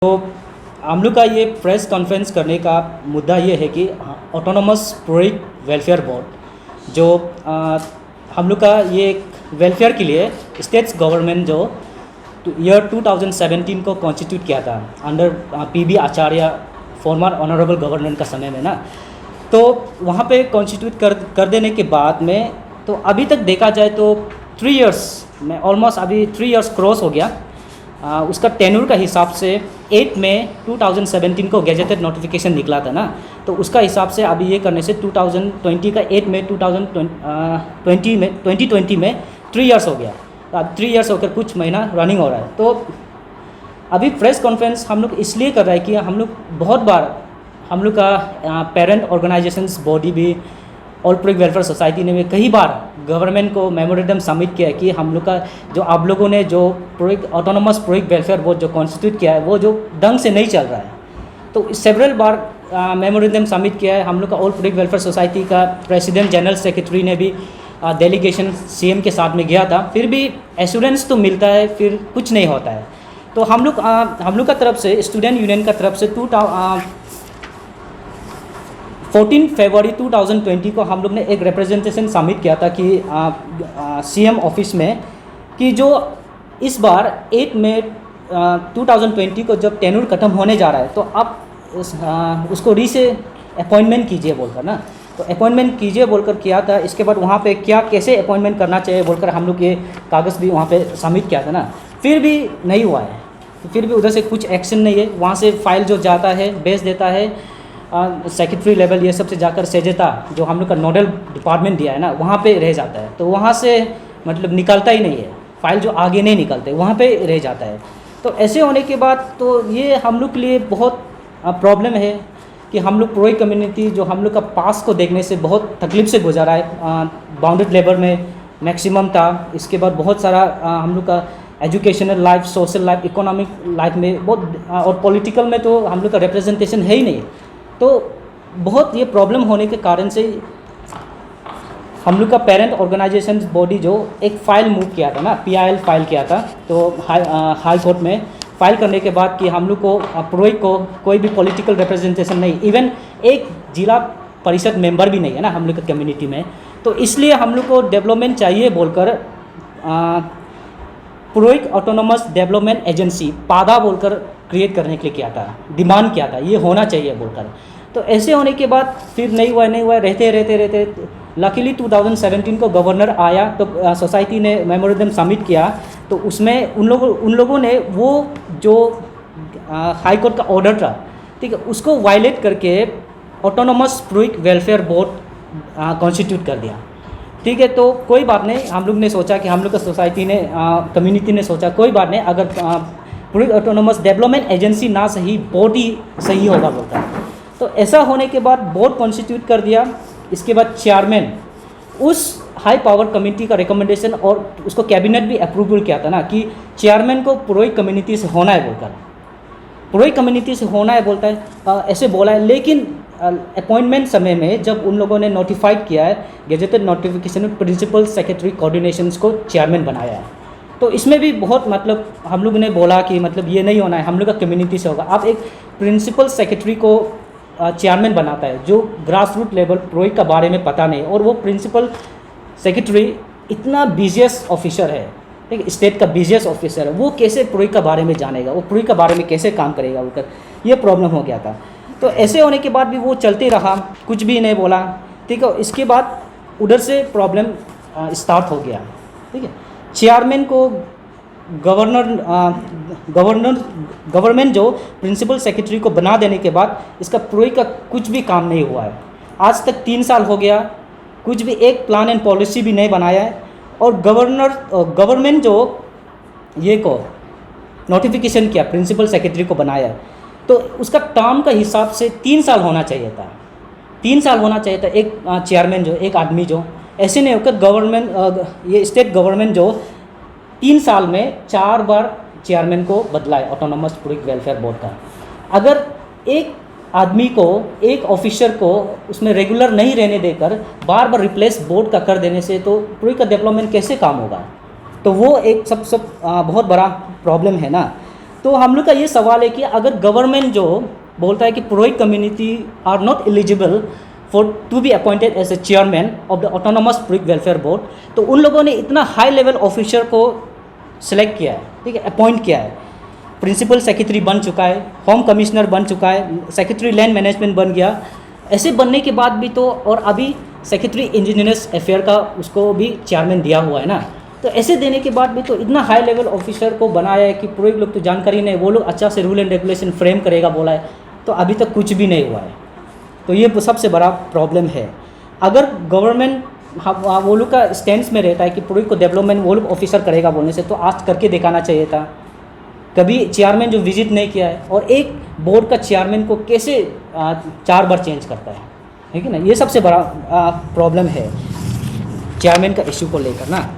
तो हम लोग का ये प्रेस कॉन्फ्रेंस करने का मुद्दा ये है कि ऑटोनोमस प्रोइक वेलफेयर बोर्ड जो हम लोग का ये एक वेलफेयर के लिए स्टेट्स गवर्नमेंट जो ईयर 2017 को कॉन्स्टिट्यूट किया था अंडर पीबी आचार्य फॉर्मर ऑनरेबल गवर्नर का समय में ना। तो वहाँ पे कॉन्स्टिट्यूट कर देने के बाद में तो अभी तक देखा जाए तो 3 इयर्स में ऑलमोस्ट अभी 3 इयर्स क्रॉस हो गया। उसका टेन्यूर का हिसाब से 8 मई 2017 को गैजेटेड नोटिफिकेशन निकला था ना। तो उसका हिसाब से अभी ये करने से 2020 का 8 मई 2020 में 3 इयर्स हो गया। तो अब 3 इयर्स होकर कुछ महीना रनिंग हो रहा है। तो अभी प्रेस कॉन्फ्रेंस हम लोग इसलिए कर रहे हैं कि हम लोग बहुत बार हम लोग का पेरेंट ऑर्गेनाइजेशंस बॉडी भी ऑल प्रोइक वेलफेयर सोसाइटी ने भी कई बार गवर्नमेंट को मेमोरेंडम सबमिट किया है कि हम लोग का जो आप लोगों ने जो प्रोइक ऑटोनोमस प्रोइक वेलफेयर बोर्ड जो कॉन्स्टिट्यूट किया है वो जो ढंग से नहीं चल रहा है। तो सेवरल बार मेमोरेंडम सबमिट किया है। हम लोग का ऑल प्रोइक वेलफेयर सोसाइटी का प्रेसिडेंट जनरल सेक्रेटरी ने भी डेलीगेशन सीएम के साथ में गया था, फिर भी एश्योरेंस तो मिलता है, फिर कुछ नहीं होता है। तो हम लोग का तरफ से स्टूडेंट यूनियन का तरफ से 14 फरवरी 2020 को हम लोग ने एक रिप्रेजेंटेशन सबमिट किया था कि सीएम ऑफिस में कि जो इस बार 8 मई 2020 को जब टेन्यूर खत्म होने जा रहा है तो आप उसको से अपॉइंटमेंट कीजिए बोलकर ना। तो अपॉइंटमेंट कीजिए बोलकर किया था। इसके बाद वहाँ पे क्या कैसे अपॉइंटमेंट करना चाहिए बोलकर हम लोग ये कागज़ भी वहाँ पे सबमिट किया था ना, फिर भी नहीं हुआ है। तो फिर भी उधर से कुछ एक्शन नहीं है। वहाँ से फाइल जो जाता है भेज देता है सेक्रेटरी लेवल ये सब से जाकर सेजेता जो हम लोग का नोडल डिपार्टमेंट दिया है ना वहाँ पे रह जाता है। तो वहाँ से मतलब निकलता ही नहीं है, फाइल जो आगे नहीं निकलते वहाँ पे रह जाता है। तो ऐसे होने के बाद तो ये हम लोग के लिए बहुत प्रॉब्लम है कि हम लोग प्रोइक कम्युनिटी जो हम लोग का पास को देखने से बहुत तकलीफ से गुजारा है। बाउंडेड लेबर में मैक्सिमम था। इसके बाद बहुत सारा हम लोग का educational life, social life, economic life में बहुत और पॉलिटिकल में तो हम लोग का रिप्रेजेंटेशन है ही नहीं। तो बहुत ये प्रॉब्लम होने के कारण से हम लोग का पेरेंट ऑर्गेनाइजेशन बॉडी जो एक फ़ाइल मूव किया था ना, PIL फाइल किया था। तो हाई कोर्ट में फाइल करने के बाद कि हम लोग को प्रोइक को कोई भी पॉलिटिकल रिप्रेजेंटेशन नहीं, इवन एक जिला परिषद मेंबर भी नहीं है ना हम लोग के कम्युनिटी में। तो इसलिए हम लोग को डेवलपमेंट चाहिए बोलकर प्रोइक ऑटोनोमस डेवलपमेंट एजेंसी पादा बोलकर क्रिएट करने के लिए किया था, डिमांड किया था ये होना चाहिए बोलकर। तो ऐसे होने के बाद फिर नहीं हुआ रहते लकीली 2017 को गवर्नर आया तो सोसाइटी ने मेमोरेंडम सबमिट किया। तो उसमें उन लोगों ने वो जो हाई कोर्ट का ऑर्डर था, ठीक है, उसको वायलेट करके ऑटोनोमस प्रोइक वेलफेयर बोर्ड कॉन्स्टिट्यूट कर दिया। ठीक है, तो कोई बात नहीं। हम लोग ने सोचा कि हम लोग का सोसाइटी ने कम्युनिटी ने सोचा कोई बात नहीं, अगर प्रोइक ऑटोनोमस डेवलपमेंट एजेंसी ना सही बोर्ड ही सही होगा बोलता है। तो ऐसा होने के बाद बोर्ड कॉन्स्टिट्यूट कर दिया। इसके बाद चेयरमैन उस हाई पावर कमेटी का रिकमेंडेशन और उसको कैबिनेट भी अप्रूवल किया था ना कि चेयरमैन को प्रोइक कम्युनिटी से होना है बोलकर, प्रोइक कम्युनिटी से होना है बोलता है, ऐसे बोला है। लेकिन अपॉइंटमेंट समय में जब उन लोगों ने नोटिफाइड किया है गेजेटेड नोटिफिकेशन में प्रिंसिपल सेक्रेटरी कोऑर्डिनेशंस को चेयरमैन बनाया है। तो इसमें भी बहुत मतलब हम लोग ने बोला कि मतलब ये नहीं होना है, हम लोग का कम्युनिटी से होगा। आप एक प्रिंसिपल सेक्रेटरी को चेयरमैन बनाता है जो ग्रास रूट लेवल प्रोइक का बारे में पता नहीं, और वो प्रिंसिपल सेक्रेटरी इतना बिजिएस्ट ऑफिसर है, ठीक है, स्टेट का बिजिएस्ट ऑफिसर है, वो कैसे प्रोइक का बारे में जानेगा, वो प्रोइक का बारे में कैसे काम करेगा बोलकर ये प्रॉब्लम हो गया था। तो ऐसे होने के बाद भी वो चलते रहा, कुछ भी नहीं बोला, ठीक है। इसके बाद उधर से प्रॉब्लम स्टार्ट हो गया, ठीक है। चेयरमैन को गवर्नमेंट जो प्रिंसिपल सेक्रेटरी को बना देने के बाद इसका प्रोइक का कुछ भी काम नहीं हुआ है। आज तक 3 साल हो गया, कुछ भी एक प्लान एंड पॉलिसी भी नहीं बनाया है। और गवर्नमेंट जो ये को नोटिफिकेशन किया प्रिंसिपल सेक्रेटरी को बनाया है, तो उसका टर्म का हिसाब से 3 साल होना चाहिए था, 3 साल होना चाहिए था। एक चेयरमैन जो एक आदमी जो ऐसे नहीं होकर गवर्नमेंट ये स्टेट गवर्नमेंट जो 3 साल में 4 बार चेयरमैन को बदला है ऑटोनोमस प्रोइक वेलफेयर बोर्ड का। अगर एक आदमी को, एक ऑफिसर को उसमें रेगुलर नहीं रहने देकर बार बार रिप्लेस बोर्ड का कर देने से तो प्रोइक का डेवलपमेंट कैसे काम होगा? तो वो एक सब बहुत बड़ा प्रॉब्लम है ना। तो हम लोग का ये सवाल है कि अगर गवर्नमेंट जो बोलता है कि पुरोहित community are not eligible for to be appointed as a chairman of the autonomous पुरोहित वेलफेयर बोर्ड, तो उन लोगों ने इतना हाई लेवल ऑफिसर को सिलेक्ट किया है, ठीक है, अपॉइंट किया है, प्रिंसिपल सेक्रेटरी बन चुका है, होम कमिश्नर बन चुका है, सेक्रेटरी लैंड मैनेजमेंट बन गया, ऐसे बनने के बाद भी तो, और अभी सेक्रेटरी इंजीनियर्स अफेयर का उसको भी चेयरमैन दिया हुआ है ना, तो ऐसे देने के बाद भी तो इतना हाई लेवल ऑफिसर को बनाया है कि पुरोहित लोग तो जानकारी नहीं, वो लोग अच्छा से रूल एंड रेगुलेशन फ्रेम करेगा बोला है, तो अभी तक कुछ भी नहीं हुआ है। तो ये सबसे बड़ा प्रॉब्लम है। अगर गवर्नमेंट वो लोग का स्टैंड में रहता है कि पुरोहित को डेवलपमेंट वो लोग ऑफिसर करेगा बोलने से, तो आज करके दिखाना चाहिए था। कभी चेयरमैन जो विजिट नहीं किया है, और एक बोर्ड का चेयरमैन को कैसे 4 बार चेंज करता है कि ना, ये सबसे बड़ा प्रॉब्लम है चेयरमैन का इश्यू को लेकर ना।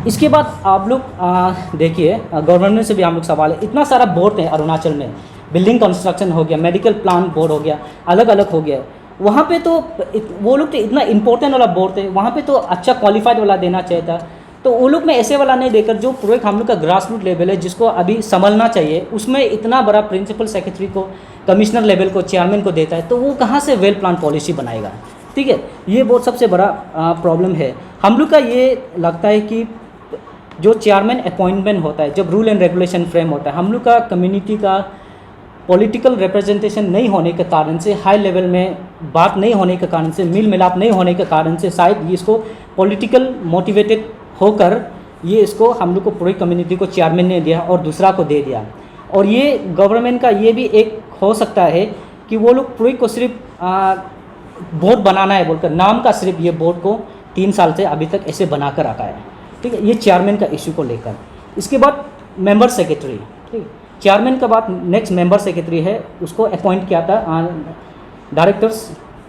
इसके बाद आप लोग देखिए, गवर्नमेंट से भी हम लोग सवाल है, इतना सारा बोर्ड है अरुणाचल में, बिल्डिंग कंस्ट्रक्शन हो गया, मेडिकल प्लान बोर्ड हो गया, अलग अलग हो गया, वहाँ पे तो वो लोग तो इतना इंपॉर्टेंट वाला बोर्ड थे, वहाँ पे तो अच्छा क्वालिफाइड वाला देना चाहिए था, तो वो लोग में ऐसे वाला नहीं देकर जो प्रोजेक्ट हम लोग का ग्रास रूट लेवल है जिसको अभी संभलना चाहिए, उसमें इतना बड़ा प्रिंसिपल सेक्रेटरी को, कमिश्नर लेवल को, चेयरमैन को देता है, तो वो कहाँ से वेल प्लान पॉलिसी बनाएगा, ठीक है। ये बहुत सबसे बड़ा प्रॉब्लम है। हम लोग का ये लगता है कि जो चेयरमैन अपॉइंटमेंट होता है, जब रूल एंड रेगुलेशन फ्रेम होता है, हम लोग का कम्युनिटी का पॉलिटिकल रिप्रेजेंटेशन नहीं होने के कारण से, हाई लेवल में बात नहीं होने के कारण से, मिल मिलाप नहीं होने के कारण से, शायद इसको पॉलिटिकल मोटिवेटेड होकर ये इसको हम लोग को पूरी कम्युनिटी को चेयरमैन ने दिया और दूसरा को दे दिया। और ये गवर्नमेंट का ये भी एक हो सकता है कि वो लोग पूरी को सिर्फ बोर्ड बनाना है बोलकर, नाम का सिर्फ ये बोर्ड को 3 साल से अभी तक ऐसे बना कर रखा है, ठीक है। ये चेयरमैन का इशू को लेकर। इसके बाद मेंबर सेक्रेटरी, ठीक, चेयरमैन के बाद नेक्स्ट मेंबर सेक्रेटरी है, उसको अपॉइंट किया था डायरेक्टर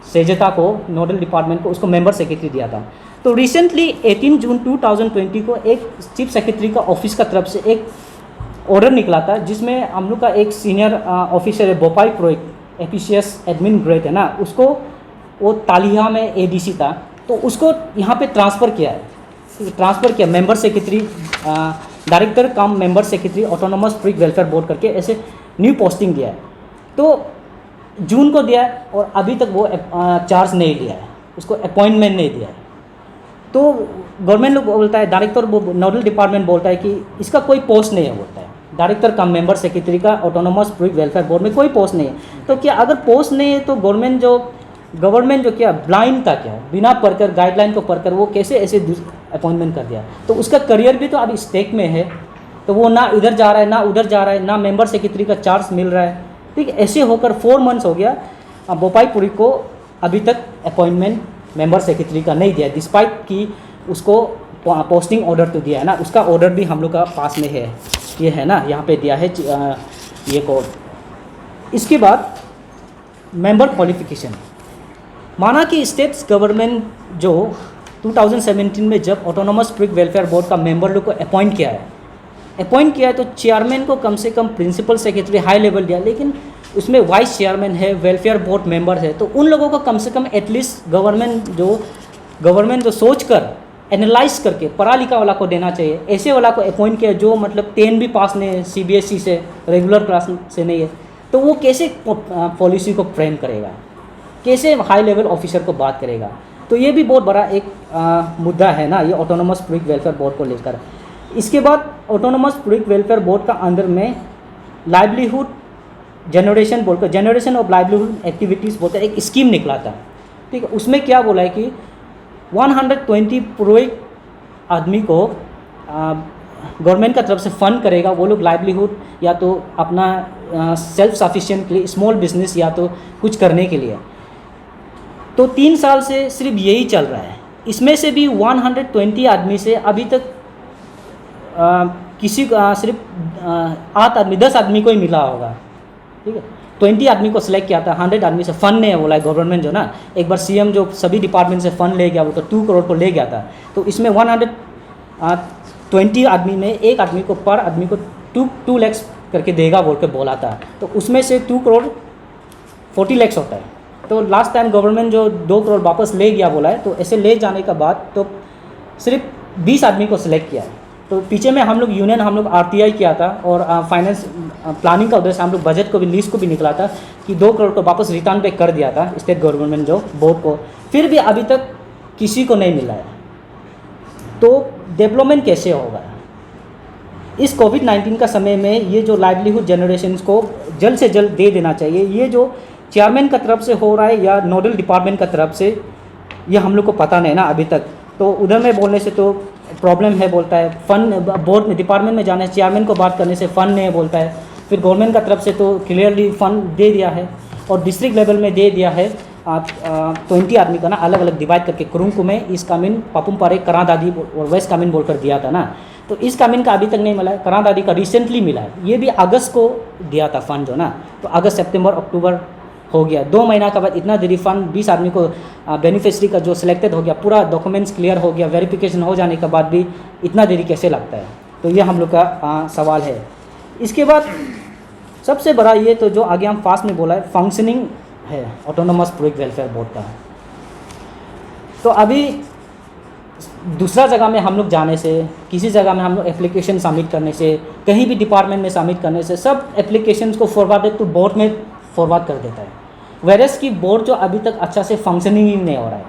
सेजता को, नोडल डिपार्टमेंट को, उसको मेंबर सेक्रेटरी दिया था। तो रिसेंटली 18 जून 2020 को एक चीफ सेक्रेटरी का ऑफिस का तरफ से एक ऑर्डर निकला था, जिसमें हम लोग का एक सीनियर ऑफिसर है, बोपाई प्रोजेक्ट एफिशियस एडमिन ग्रेड है ना, उसको वो तालिया में एडीसी था, तो उसको यहाँ पे ट्रांसफ़र किया है, ट्रांसफ़र किया member secretary, director cum member secretary autonomous project welfare board करके ऐसे न्यू पोस्टिंग दिया है। तो जून को दिया है और अभी तक वो चार्ज नहीं लिया है, उसको अपॉइंटमेंट नहीं दिया है। तो गवर्नमेंट लोग बोलता है, डायरेक्टर नोडल डिपार्टमेंट बोलता है कि इसका कोई पोस्ट नहीं है, बोलता है डायरेक्टर कम मेंबर सेक्रेटरी का ऑटोनोमस प्रोजेक्ट वेलफेयर बोर्ड में कोई पोस्ट नहीं है। तो क्या अगर पोस्ट नहीं है तो गवर्नमेंट जो क्या ब्लाइंड था, क्या बिना पढ़कर, गाइडलाइन को पढ़कर वो कैसे ऐसे अपॉइंटमेंट कर दिया। तो उसका करियर भी तो अभी स्टेक में है, तो वो ना इधर जा रहा है ना उधर जा रहा है, ना मेंबर सेक्रेटरी का चार्ज मिल रहा है, ठीक है। ऐसे होकर 4 मंथ्स हो गया, बोपाईपुरी को अभी तक अपॉइंटमेंट मेंबर सेक्रेटरी का नहीं दिया, डिस्पाइट कि उसको पोस्टिंग ऑर्डर तो दिया है ना, उसका ऑर्डर भी हम लोग का पास में है, ये है ना, यहाँ पे दिया है ये कोड। इसके बाद मेंबर क्वालिफिकेशन, माना कि स्टेट्स गवर्नमेंट जो 2017 में जब ऑटोनोमस प्रोजेक्ट वेलफेयर बोर्ड का मेंबर लोग को अपॉइंट किया है, तो चेयरमैन को कम से कम प्रिंसिपल सेक्रेटरी हाई लेवल दिया, लेकिन उसमें वाइस चेयरमैन है, वेलफेयर बोर्ड मेंबर है, तो उन लोगों को कम से कम एटलीस्ट गवर्नमेंट जो सोच कर एनालाइज करके पढ़ा लिखा वाला को देना चाहिए। ऐसे वाला को अपॉइंट किया जो मतलब 10 भी पास नहीं है, CBSE से, रेगुलर क्लास से नहीं है, तो वो कैसे पॉलिसी को फ्रेम करेगा, कैसे हाई लेवल ऑफिसर को बात करेगा। तो ये भी बहुत बड़ा एक मुद्दा है ना, ये ऑटोनोमस प्रोजेक्ट वेलफेयर बोर्ड को लेकर। इसके बाद ऑटोनोमस प्रोजेक्ट वेलफेयर बोर्ड का अंदर में लाइवलीहुड जनरेशन बोलकर, जनरेशन ऑफ लाइवलीहुड एक्टिविटीज़ बोलकर एक स्कीम निकला था, ठीक है। उसमें क्या बोला है कि 120 प्रोजेक्ट आदमी को गवर्नमेंट का तरफ से फंड करेगा, वो लोग लाइवलीहुड या तो अपना सेल्फ सफिशिएंट के लिए, स्मॉल बिजनेस या तो कुछ करने के लिए। तो 3 साल से सिर्फ यही चल रहा है। इसमें से भी 120 आदमी से अभी तक किसी सिर्फ 8 आदमी 10 आदमी को ही मिला होगा, ठीक है। 20 आदमी को सिलेक्ट किया था, 100 आदमी से फंड नहीं है बोला है गवर्नमेंट जो ना, एक बार CM जो सभी डिपार्टमेंट से फंड ले गया, वो तो 2 करोड़ को ले गया था। तो इसमें 120 आदमी में एक आदमी को पर आदमी को 2 लाख करके देगा बोल के बोला था। तो उसमें से 2 करोड़ 40 लाख होता है। तो लास्ट टाइम गवर्नमेंट जो 2 करोड़ वापस ले गया बोला है, तो ऐसे ले जाने के बाद तो सिर्फ 20 आदमी को सिलेक्ट किया है। तो पीछे में हम लोग यूनियन, हम लोग आरटीआई किया था और फाइनेंस प्लानिंग का उद्देश्य हम लोग बजट को भी, लीस्ट को भी निकला था कि 2 करोड़ को वापस रिटर्न पे कर दिया था स्टेट गवर्नमेंट जो बोर्ड को, फिर भी अभी तक किसी को नहीं मिला है। तो डेवलपमेंट कैसे होगा? इस कोविड-19 का समय में ये जो लाइवलीहुड जनरेशन को जल्द से जल्द दे देना चाहिए। ये जो चेयरमैन का तरफ से हो रहा है या नोडल डिपार्टमेंट का तरफ से, ये हम लोग को पता नहीं ना अभी तक। तो उधर में बोलने से तो प्रॉब्लम है बोलता है, फंड बोर्ड में डिपार्टमेंट में जाने से, चेयरमैन को बात करने से फंड नहीं बोलता है। फिर गवर्नमेंट का तरफ से तो क्लियरली फंड दे दिया है और डिस्ट्रिक्ट लेवल में दे दिया है 20 आदमी का ना अलग अलग डिवाइड करके कुरुंकु में, ईस्ट कामिन, पापुम पारे, करादादी और वेस्ट कामिन बोलकर दिया था ना। तो ईस्ट कामिन का अभी तक नहीं मिला है, करादादी का रिसेंटली मिला है। ये भी अगस्त को दिया था फंड जो ना, तो अगस्त, सितंबर, अक्टूबर हो गया, 2 महीना के बाद इतना देरी फंड 20 आदमी को बेनिफिशरी का जो सिलेक्टेड हो गया, पूरा डॉक्यूमेंट्स क्लियर हो गया, वेरिफिकेशन हो जाने के बाद भी इतना देरी कैसे लगता है? तो ये हम लोग का सवाल है। इसके बाद सबसे बड़ा ये तो जो आगे हम फास्ट में बोला है, फंक्शनिंग है ऑटोनोमस पुरुष वेलफेयर बोर्ड का। तो अभी दूसरा जगह में हम लोग जाने से, किसी जगह में हम लोग एप्लीकेशन सबमिट करने से, कहीं भी डिपार्टमेंट में सबमिट करने से, सब एप्लीकेशंस को फॉरवर्डेड टू बोर्ड में फॉरवर्ड कर देता है। वेरस की बोर्ड जो अभी तक अच्छा से फंक्शनिंग ही नहीं हो रहा है,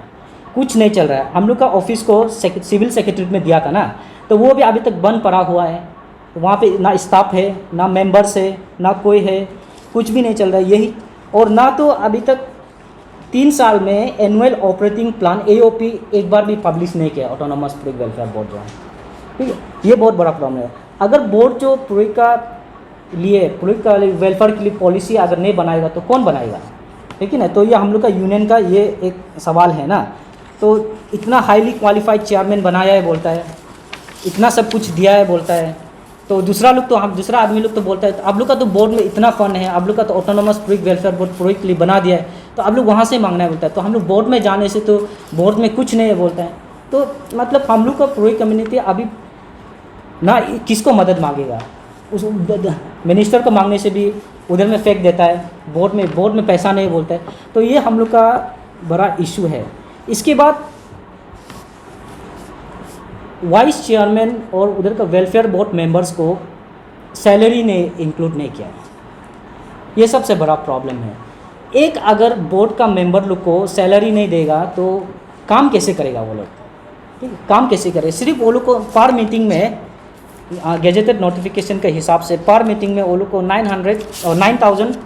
कुछ नहीं चल रहा है। हम लोग का ऑफिस को सिविल सेक्रेटरी में दिया था ना, तो वो भी अभी तक बंद पड़ा हुआ है। वहाँ पे ना स्टाफ है, ना मेंबर्स है, ना कोई है, कुछ भी नहीं चल रहा है यही। और ना तो अभी तक 3 साल में एनुअल ऑपरेटिंग प्लान AOP एक बार भी पब्लिश नहीं किया ऑटोनोमस पुरुष वेलफेयर बोर्ड जो है। ठीक है, ये बहुत बड़ा प्रॉब्लम है। अगर बोर्ड जो पुरुष का वेलफेयर के लिए पॉलिसी अगर नहीं बनाएगा तो कौन बनाएगा? ठीक है ना। तो ये हम लोग का यूनियन का ये एक सवाल है ना। तो इतना हाईली क्वालिफाइड चेयरमैन बनाया है बोलता है, इतना सब कुछ दिया है बोलता है, तो दूसरा आदमी लोग तो बोलता है आप लोग का तो बोर्ड में इतना फंड है, आप लोग का तो ऑटोनोमस पुरुष वेलफेयर बोर्ड पुरुष के लिए बना दिया है, तो आप लोग वहाँ से मांगना है बोलता है। तो हम लोग बोर्ड में जाने से तो बोर्ड में कुछ नहीं है बोलता है। तो मतलब हम लोग का पुरुष कम्युनिटी अभी ना किसको मदद मांगेगा? उस मिनिस्टर को मांगने से भी उधर में फेंक देता है, बोर्ड में पैसा नहीं बोलता है। तो ये हम लोग का बड़ा इशू है। इसके बाद वाइस चेयरमैन और उधर का वेलफेयर बोर्ड मेंबर्स को सैलरी ने इंक्लूड नहीं किया, ये सबसे बड़ा प्रॉब्लम है। एक अगर बोर्ड का मेंबर लोग को सैलरी नहीं देगा तो काम कैसे करेगा वो लोग? ठीक है, काम कैसे करे? सिर्फ वो लोग को पर मीटिंग में गैजेटेड नोटिफिकेशन के हिसाब से पर मीटिंग में वो लोग को 900 और 9000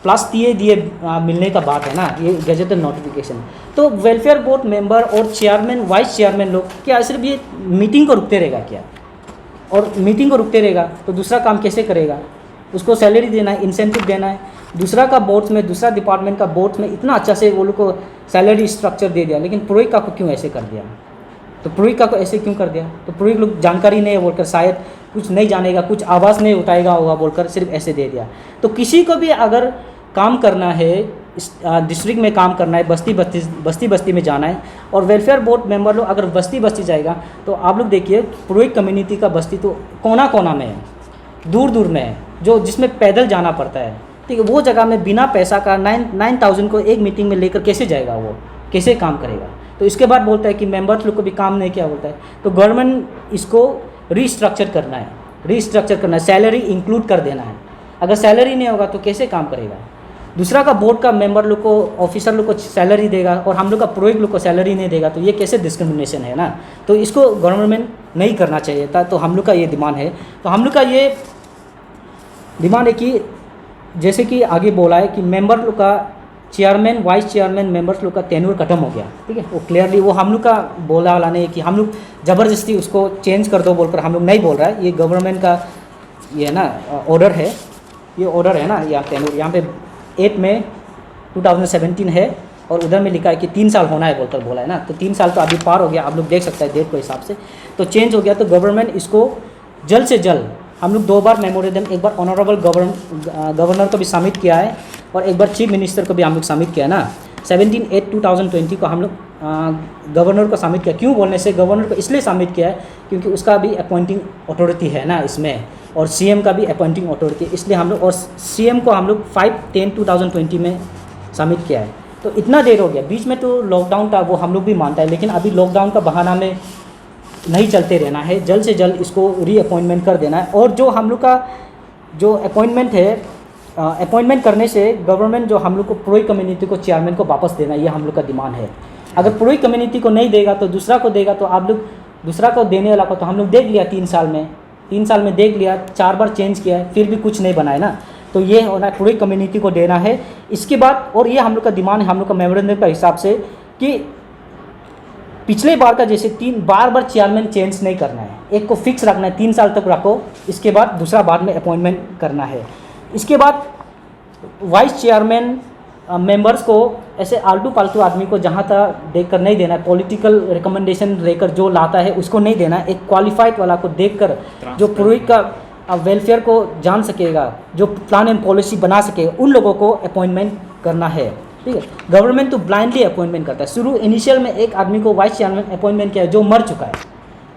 प्लस दिए मिलने का बात है ना, ये गैजेटेड नोटिफिकेशन। तो वेलफेयर बोर्ड मेंबर और चेयरमैन, वाइस चेयरमैन लोग क्या सिर्फ ये मीटिंग को रुकते रहेगा क्या? और मीटिंग को रुकते रहेगा तो दूसरा काम कैसे करेगा? उसको सैलरी देना है, इंसेंटिव देना है। दूसरा का बोर्ड्स में, दूसरा डिपार्टमेंट का बोर्ड्स में इतना अच्छा से वो लोग को सैलरी स्ट्रक्चर दे दिया, लेकिन पुरोहित का को क्यों ऐसे कर दिया? तो पुरोहित का को ऐसे क्यों कर दिया? तो पुरोहित लोग जानकारी नहीं है बोलकर, शायद कुछ नहीं जानेगा, कुछ आवाज़ नहीं उठाएगा होगा बोलकर सिर्फ ऐसे दे दिया। तो किसी को भी अगर काम करना है, डिस्ट्रिक्ट में काम करना है, बस्ती में जाना है, और वेलफेयर बोर्ड मेंबर लोग अगर बस्ती जाएगा तो आप लोग देखिए पुरोहित कम्युनिटी का बस्ती तो कोना में है, दूर में है, जो जिसमें पैदल जाना पड़ता है। ठीक है, वो जगह में बिना पैसा का 9,000 को एक मीटिंग में लेकर कैसे जाएगा? वो कैसे काम करेगा? तो इसके बाद बोलता है कि मेंबर्स लोग को भी काम नहीं किया बोलता है। तो गवर्नमेंट इसको रीस्ट्रक्चर करना है, सैलरी इंक्लूड कर देना है। अगर सैलरी नहीं होगा तो कैसे काम करेगा? दूसरा का बोर्ड का मेंबर लोग को, ऑफिसर लोग को सैलरी देगा और हम लोग का पुरोहित लोग को सैलरी नहीं देगा, तो ये कैसे डिस्क्रिमिनेशन है ना। तो इसको गवर्नमेंट नहीं करना चाहिए था। तो हम लोग का ये डिमांड है। तो हम लोग का ये डिमांड है कि जैसे कि आगे बोला है कि मेंबर लोग का, चेयरमैन, वाइस चेयरमैन, मेंबर्स लोग का टेन्योर खत्म हो गया। ठीक है, वो क्लियरली वो हम लोग का बोला वाला नहीं है कि हम लोग ज़बरदस्ती उसको चेंज कर दो बोलकर हम लोग नहीं बोल रहा है। ये गवर्नमेंट का ये है ना ऑर्डर है, ये ऑर्डर है ना। यहाँ पे 8 मई 2017 है और उधर में लिखा है कि 3 साल होना है बोलकर बोला है ना। तो 3 साल तो अभी पार हो गया, आप लोग देख सकते हैं डेट के हिसाब से। तो चेंज हो गया। तो गवर्नमेंट इसको जल्द से जल्द, हम लोग 2 बार मेमोरेंडम, एक बार ऑनरेबल गवर्नर को भी सबमिट किया है और एक बार चीफ मिनिस्टर को भी हम लोग सबमिट किया है ना। 17/8/2020 को हम लोग गवर्नर को सबमिट किया। क्यों बोलने से गवर्नर को इसलिए सबमिट किया है क्योंकि उसका भी अपॉइंटिंग अथॉरिटी है ना इसमें, और सीएम का भी अपॉइंटिंग अथॉरिटी, इसलिए हम लोग, और सीएम को हम लोग 5/10/2020 में सबमिट किया है। तो इतना देर हो गया। बीच में तो लॉकडाउन था, वो हम लोग भी मानता है, लेकिन अभी लॉकडाउन का बहाना में नहीं चलते रहना है, जल्द से जल्द इसको रीअपॉइंटमेंट कर देना है। और जो हम लोग का जो अपॉइंटमेंट है, अपॉइंटमेंट करने से गवर्नमेंट जो हम लोग को प्रोई कम्युनिटी को चेयरमैन को वापस देना, ये हम लोग का डिमांड है। अगर प्रोई कम्युनिटी को नहीं देगा तो दूसरा को देगा, तो आप लोग दूसरा को देने वाला को तो हम लोग देख लिया 3 साल में देख लिया, 4 बार चेंज किया है, फिर भी कुछ नहीं बना है ना। तो ये होना पूरी कम्युनिटी को देना है। इसके बाद और ये हम लोग का डिमांड है, हम लोग का मेमोरेंडम का हिसाब से, कि पिछले बार का जैसे 3 बार चेयरमैन चेंज नहीं करना है, एक को फिक्स रखना है, 3 साल तक रखो, इसके बाद दूसरा बाद में अपॉइंटमेंट करना है। इसके बाद वाइस चेयरमैन मेंबर्स को ऐसे आलतू फालतू आदमी को जहाँ तक देखकर नहीं देना है, पॉलिटिकल रिकमेंडेशन लेकर जो लाता है उसको नहीं देना है, एक क्वालिफाइड वाला को देखकर जो पूरी का वेलफेयर को जान सकेगा, जो प्लान एंड पॉलिसी बना सकेगा, उन लोगों को अपॉइंटमेंट करना है। ठीक है, गवर्नमेंट तो ब्लाइंडली अपॉइंटमेंट करता है। शुरू इनिशियल में एक आदमी को वाइस चेयरमैन अपॉइंटमेंट किया है जो मर चुका है,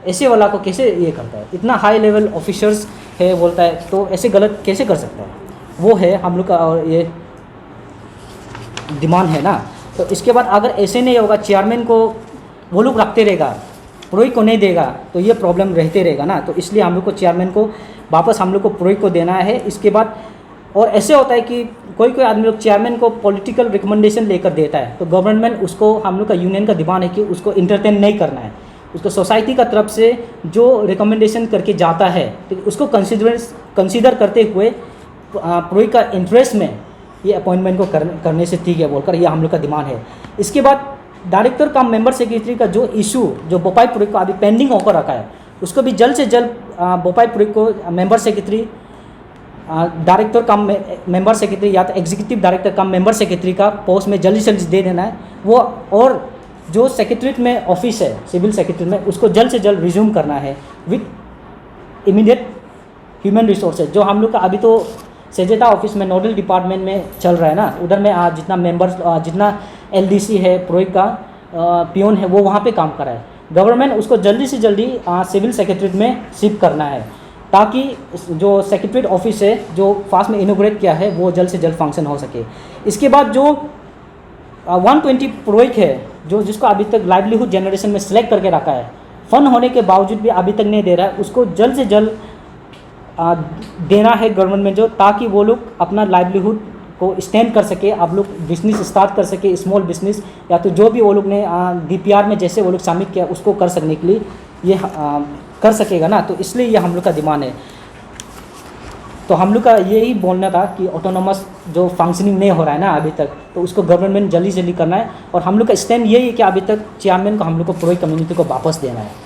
ऐसे वाला को कैसे ये करता है? इतना हाई लेवल ऑफिसर्स है बोलता है, तो ऐसे गलत कैसे कर सकता है? वो है हम लोग का और ये डिमांड है ना। तो इसके बाद अगर ऐसे नहीं होगा, चेयरमैन को वो लोग रखते रहेगा, प्रोई को नहीं देगा, तो ये प्रॉब्लम रहते रहेगा ना। तो इसलिए हम लोग को चेयरमैन को वापस हम लोग को प्रोई को देना है। इसके बाद और ऐसे होता है कि कोई आदमी लोग चेयरमैन को पॉलिटिकल रिकमेंडेशन लेकर देता है, तो गवर्नमेंट उसको, हम लोग का यूनियन का डिमांड है कि उसको इंटरटेन नहीं करना है। उसको सोसाइटी का तरफ से जो रिकमेंडेशन करके जाता है, तो उसको कंसिडर करते हुए प्रोई का इंटरेस्ट में ये अपॉइंटमेंट को करने से ठीक है बोलकर ये हम लोग का डिमांड है। इसके बाद डायरेक्टर का मेंबर सेक्रेटरी का जो इशू जो बोपाई प्रोई को अभी पेंडिंग होकर रखा है, उसको भी जल्द से जल्द बोपाई प्रोई को member secretary, director cum member secretary या तो executive director cum member secretary का पोस्ट में जल्दी से जल्द दे देना है वो। और जो सेक्रेटरीट में ऑफिस है सिविल सेक्रेटरी में, उसको जल्द से जल्द रिज्यूम करना है विथ इमीडिएट ह्यूमन रिसोर्सेज। जो हम लोग का अभी तो सेजेटा ऑफिस में नोडल डिपार्टमेंट में चल रहा है ना, उधर में जितना मेंबर्स, जितना एलडीसी है प्रोई का पियोन है, वो वहाँ पे काम कर रहा है। गवर्नमेंट उसको जल्दी से जल्दी सिविल सेक्रेटरीट में शिफ्ट करना है, ताकि जो सेक्रेटरीट ऑफिस है जो फास्ट में इनोग्रेट किया है वो जल्द से जल्द फंक्शन हो सके। इसके बाद जो 120 प्रोइक है जो जिसको अभी तक लाइवलीहुड जनरेशन में सिलेक्ट करके रखा है, फंड होने के बावजूद भी अभी तक नहीं दे रहा है, उसको जल्द से जल्द देना है गवर्नमेंट में, जो ताकि वो लोग अपना लाइवलीहुड को स्टैंड कर सके, आप लोग बिजनेस स्टार्ट कर सके, स्मॉल बिजनेस, या तो जो भी वो लोग ने डीपीआर में जैसे वो लोग सबमिट किया उसको कर सकने के लिए ये कर सकेगा ना। तो इसलिए ये हम लोग का डिमांड है। तो हम लोग का यही बोलना था कि ऑटोनोमस जो फंक्शनिंग नहीं हो रहा है ना अभी तक, तो उसको गवर्नमेंट जल्दी जल्दी करना है। और हम लोग का स्टैंड यही है कि अभी तक चेयरमैन को हम लोग को पूरी कम्युनिटी को वापस देना है।